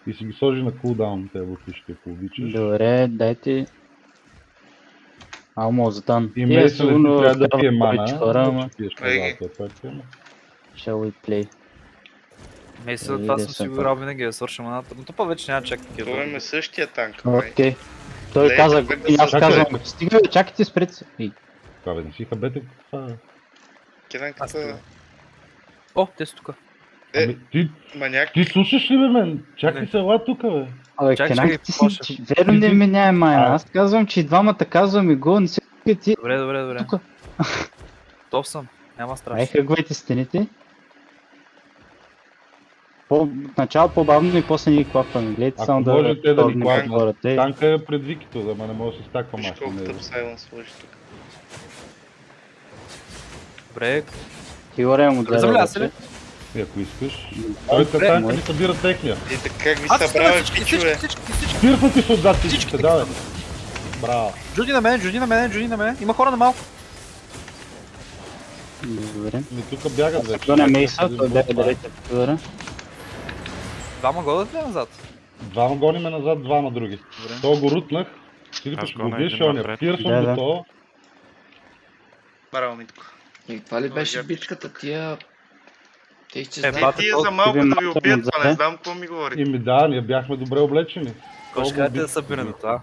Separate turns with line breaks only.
И си ги сложи на кулдаун, те бутишки, ако обичаш.
Добре, дайте... Амо, Златан.
И
Тия
Мейсън не ти
сигурно
трябва да пие
вкарват повече
мана,
хора,
да
ама...
че пиеш
Ей.
мазалка, това ти има.
Shall we play?
Мейсън,
Ей,
това
да
съм
се
си го играл винаги да свърша маната, но то повече няма чак такива.
Това им е същия танк, май.
Окей. Той
Не,
каза,
човек да
и аз
се-
казвам,
Чакай.
стига, бе, чакайте спред се. Ей,
Това бе, не си хабете това.
Киданката...
О, те са тука.
Ами, ти
Маняк.
слушаш ли бе мен? Чакай
Не.
се, ела тука бе.
Абе,
Чакай,
Кенак,
чакай,
ти си,
после.
че верно не
Ти-
меняе май.
А.
Аз казвам, че и двамата казваме го, не се ти
Добре, добре, добре.
тука.
Готов съм. Няма
Ай,
страшно.
хъгвайте стените. Начало по-бавно и после ни клапваме. Гледайте
Ако
само да
може те да ни
торгнем
клапнат.
хората. Ей,
Танка е пред Викито, да ма не може да се стаква
Виж
маха.
колко
Не,
тъп сайлен сложи тук.
Добре,
Хиларя му даде
Замляса ли?
вече.
И ако искаш. Той
добре,
танка
мой.
ни събира техния.
И така как ви
Аз
събравя,
всички,
пичове.
всички.
Стирфа ти се отзад всичките,
Всичките
да бе. Браво.
Джуди на мен, Джуди на мен, Джуди на мен. Има хора на малко.
Добре.
Ми тук бягат вече.
Той не Мейса, той бяга далече от Хиларя.
Двама годят ли назад?
Двама гониме назад, двама други.
Добре.
То го рутнах. Ти
Аз
ли ще го
гоня
биеш
един
оня?
напред.
Пирсвам
Да,
до
да.
то.
Браво, Митко.
И това ли беше
Много
битката? Тия... Те
Е,
изчезнаха.
бата,
Тия
колко
за малко
ти
да ви
ви
убият,
махам
това не
отзад,
знам какво ми говорите.
И ми да, ние бяхме добре облечени.
Кой ще кажете да събира на това?